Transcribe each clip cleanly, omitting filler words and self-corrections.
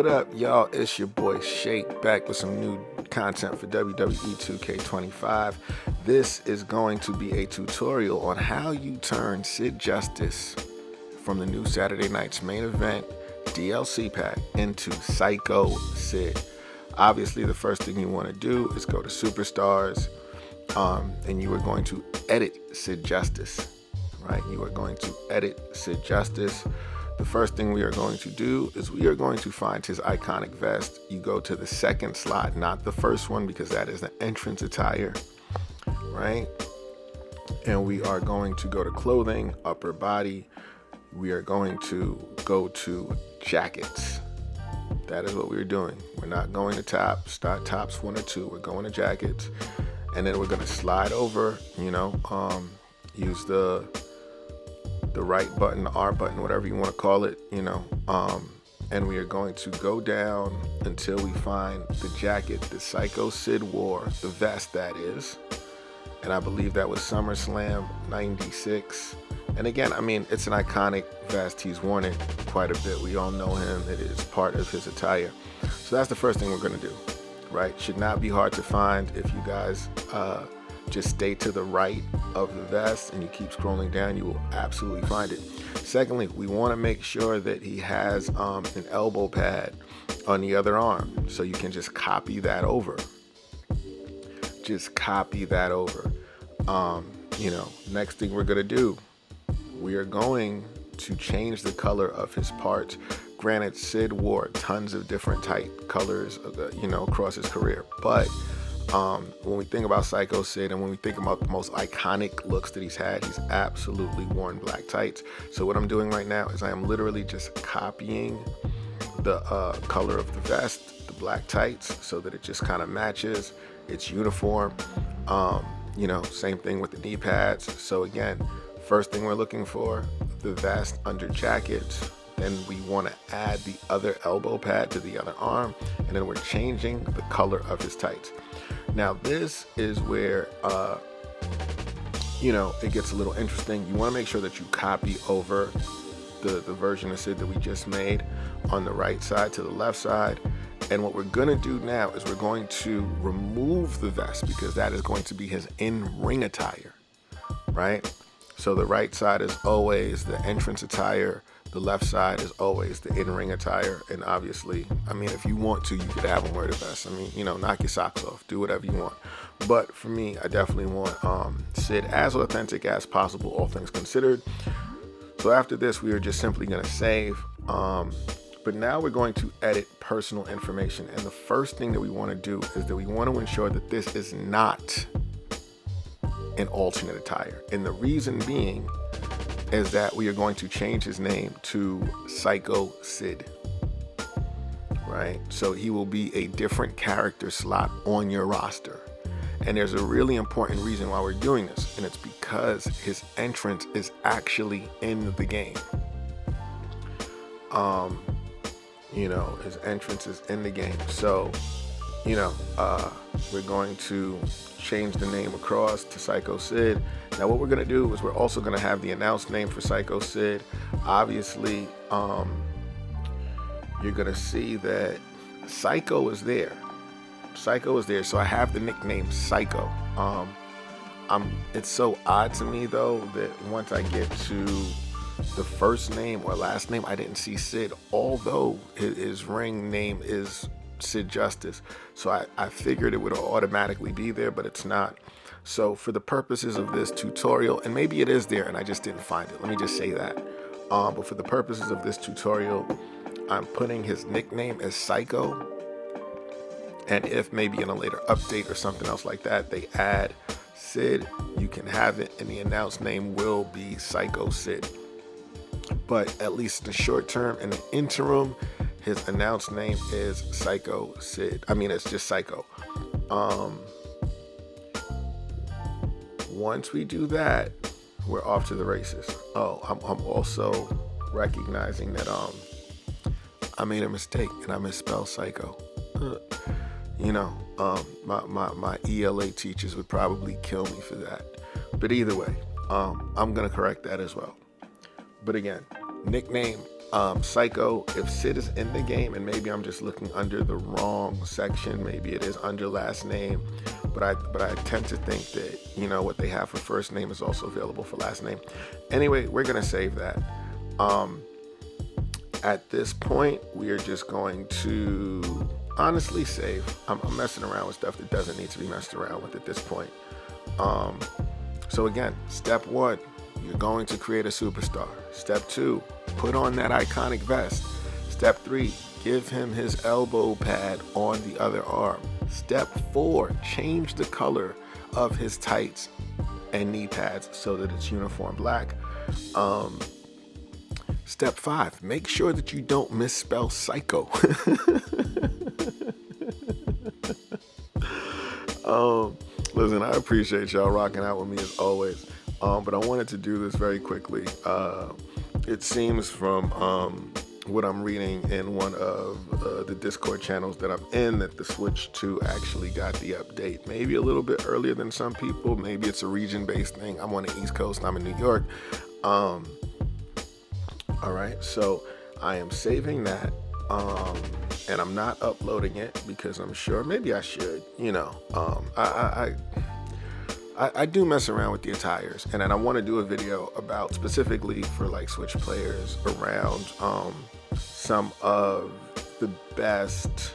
up, y'all? It's your boy Shake back with some new content for WWE 2K25. This is going to be a tutorial on how you turn Sid Justice from the new Saturday night's main event DLC pack into Sycho Sid. Obviously, the first thing you want to do is go to Superstars, and you are going to edit Sid Justice, right? You are going to edit Sid Justice. The first thing we are going to do is we are going to find his iconic vest. You go to the second slot, not the first one, because that is the entrance attire, right? And we are going to go to clothing, upper body. We are going to go to jackets. That is what we're doing. We're not going to top, start tops 1 or 2. We're going to jackets. And then we're going to slide over, use the right button, the R button, whatever you want to call it, and we are going to go down until we find the jacket that Sycho Sid wore, the vest that is. And I believe that was SummerSlam 96. And again, it's an iconic vest. He's worn it quite a bit. We all know him. It is part of his attire. So that's the first thing we're going to do, right? Should not be hard to find if you guys just stay to the right of the vest and you keep scrolling down, you will absolutely find it. Secondly, we want to make sure that he has an elbow pad on the other arm. So you can just copy that over. Just copy that over. Next thing we're going to do, we are going to change the color of his parts. Granted, Sid wore tons of different type colors, across his career. But when we think about Sycho Sid and when we think about the most iconic looks that he's absolutely worn black tights. So what I'm doing right now is I am literally just copying the color of the vest, the black tights, so that it just kind of matches. It's uniform. Same thing with the knee pads. So again, first thing we're looking for, the vest under jackets. Then we want to add the other elbow pad to the other arm, and then we're changing the color of his tights. Now this is where it gets a little interesting. You want to make sure that you copy over the version of Sid that we just made on the right side to the left side. And what we're going to do now is we're going to remove the vest, because that is going to be his in-ring attire, right? So the right side is always the entrance attire. The left side is always the in-ring attire. And obviously, if you want to, you could have him wear the vest. Knock your socks off, do whatever you want. But for me, I definitely want Sid as authentic as possible, all things considered. So after this, we are just simply going to save. But now we're going to edit personal information. And the first thing that we want to do is that we want to ensure that this is not an alternate attire. And the reason being is that we are going to change his name to Sycho Sid, right? So he will be a different character slot on your roster. And there's a really important reason why we're doing this, and it's because his entrance is actually in the game. His entrance is in the game. So, we're going to change the name across to Sycho Sid. Now what we're going to do is we're also going to have the announced name for Sycho Sid. Obviously, you're going to see that Sycho is there. Sycho is there, so I have the nickname Sycho. It's so odd to me, though, that once I get to the first name or last name, I didn't see Sid, although his ring name is Sid Justice. So I figured it would automatically be there, but it's not. So for the purposes of this tutorial, and maybe it is there and I just didn't find it, let me just say that. But for the purposes of this tutorial, I'm putting his nickname as Sycho. And if maybe in a later update or something else like that, they add Sid, you can have it, and the announced name will be Sycho Sid. But at least the short term and the interim, his announced name is Sycho Sid. It's just Sycho. Once we do that, we're off to the races. Oh, I'm also recognizing that I made a mistake and I misspelled Sycho. My ELA teachers would probably kill me for that. But either way, I'm gonna correct that as well. But again, nickname Sycho, if Sid is in the game, and maybe I'm just looking under the wrong section, maybe it is under last name, but I tend to think that, you know, what they have for first name is also available for last name. Anyway, we're gonna save that. At this point, we are just going to honestly save. I'm messing around with stuff that doesn't need to be messed around with at this point. So again, step 1, you're going to create a superstar. Step 2, put on that iconic vest. Step 3, give him his elbow pad on the other arm. Step 4, change the color of his tights and knee pads so that it's uniform black. Step 5, make sure that you don't misspell Sycho. Listen, I appreciate y'all rocking out with me as always, but I wanted to do this very quickly. It seems from what I'm reading in one of the Discord channels that I'm in that the Switch 2 actually got the update maybe a little bit earlier than some people. Maybe it's a region-based thing. I'm on the East Coast. I'm in New York. All right, so I am saving that, and I'm not uploading it because I'm sure maybe I should. You know, I do mess around with the attires, and then I want to do a video about specifically for like Switch players around some of the best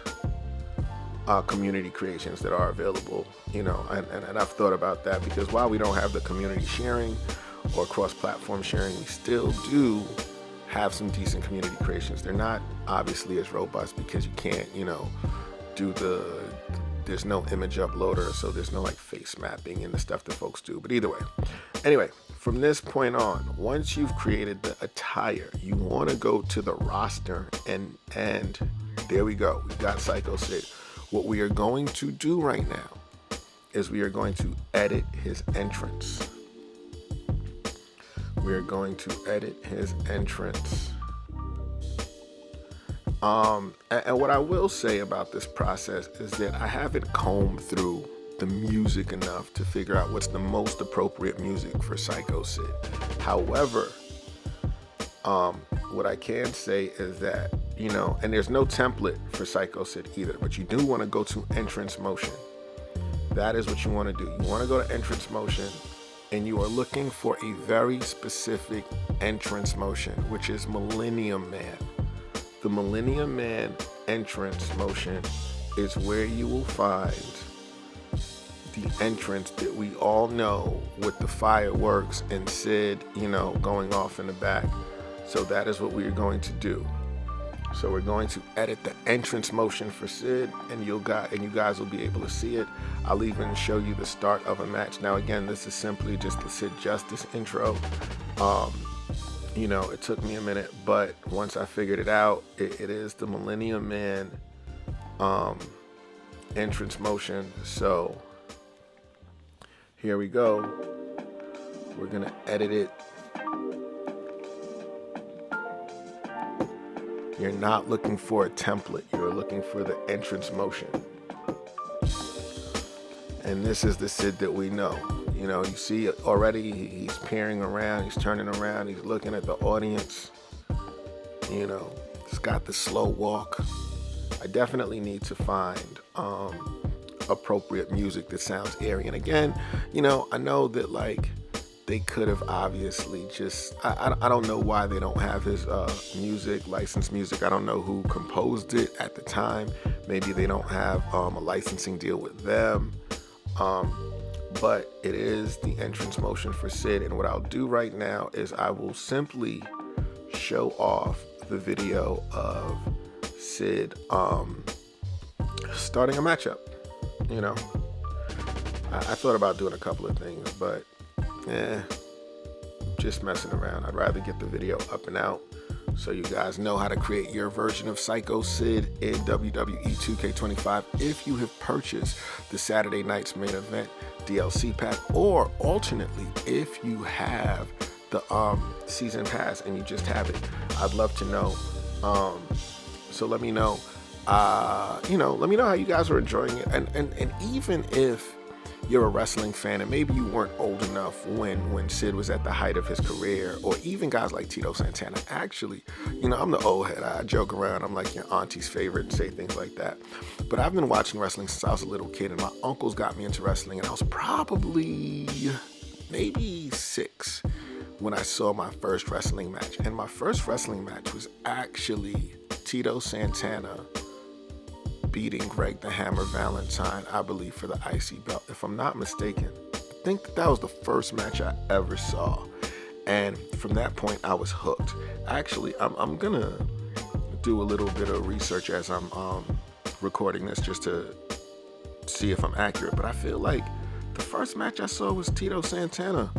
community creations that are available. You know, and I've thought about that because while we don't have the community sharing or cross-platform sharing, we still do have some decent community creations. They're not obviously as robust because you can't, you know, do there's no image uploader, so there's no like face mapping and the stuff that folks do. But either way, anyway, from this point on, once you've created the attire, you want to go to the roster, and there we go. We got Sycho Sid. What we are going to do right now is we are going to edit his entrance. We are going to edit his entrance. And what I will say about this process is that I haven't combed through the music enough to figure out what's the most appropriate music for Sycho Sid. However, what I can say is that, you know, and there's no template for Sycho Sid either, but you do want to go to entrance motion. That is what you want to do. You want to go to entrance motion, and you are looking for a very specific entrance motion, which is Millennium Man. The Millennium Man entrance motion is where you will find the entrance that we all know with the fireworks and Sid, you know, going off in the back. So that is what we are going to do. So we're going to edit the entrance motion for Sid, and you guys will be able to see it. I'll even show you the start of a match. Now again, this is simply just the Sid Justice intro. You know, it took me a minute, but once I figured it out, it is the Millennium Man entrance motion. So here we go. We're gonna edit it. You're not looking for a template. You're looking for the entrance motion. And this is the Sid that we know. You know, you see already he's peering around, he's turning around, he's looking at the audience. You know, he's got the slow walk. I definitely need to find appropriate music that sounds airy. And again, you know, I know that like they could have obviously just, I don't know why they don't have his music, licensed music. I don't know who composed it at the time. Maybe they don't have a licensing deal with them. But it is the entrance motion for Sid. And what I'll do right now is I will simply show off the video of Sid starting a matchup. You know, I thought about doing a couple of things, but just messing around. I'd rather get the video up and out so you guys know how to create your version of Sycho Sid in WWE 2K25 if you have purchased the Saturday Night's Main Event DLC pack, or alternately if you have the season pass and you just have it. I'd love to know. So let me know. You know, let me know how you guys are enjoying it, and even if you're a wrestling fan and maybe you weren't old enough when Sid was at the height of his career, or even guys like Tito Santana. Actually, I'm the old head. I joke around. I'm like your auntie's favorite and say things like that. But I've been watching wrestling since I was a little kid, and my uncles got me into wrestling, and I was probably maybe 6 when I saw my first wrestling match. And my first wrestling match was actually Tito Santana beating Greg the Hammer Valentine, I believe, for the IC belt. If I'm not mistaken, I think that was the first match I ever saw. And from that point, I was hooked. Actually, I'm gonna do a little bit of research as I'm recording this just to see if I'm accurate. But I feel like the first match I saw was Tito Santana,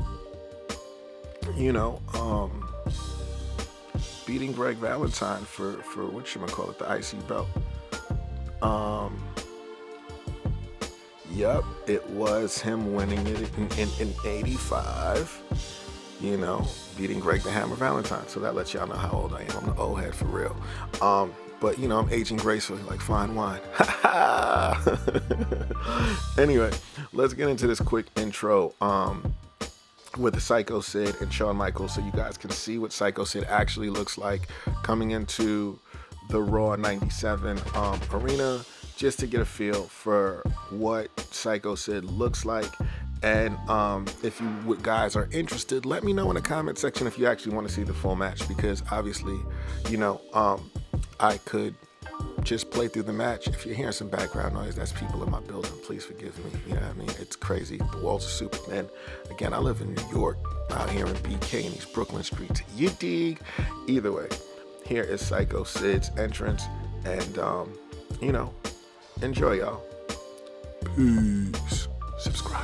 beating Greg Valentine for whatchamacallit, the IC belt. Yep, it was him winning it in 85, beating Greg the Hammer Valentine. So that lets y'all know how old I am. I'm the old head for real. But I'm aging gracefully like fine wine. Anyway, let's get into this quick intro with Sycho Sid and Shawn Michaels, so you guys can see what Sycho Sid actually looks like coming into the Raw 97 arena, just to get a feel for what Sycho Sid looks like. And if you guys are interested, let me know in the comment section if you actually want to see the full match, because obviously, I could just play through the match. If you're hearing some background noise, that's people in my building. Please forgive me. You know what I mean? It's crazy. The walls are super thin. Again, I live in New York, out here in BK in these Brooklyn streets. You dig? Either way, here is Sycho Sid's entrance, and enjoy, y'all. Peace. Subscribe.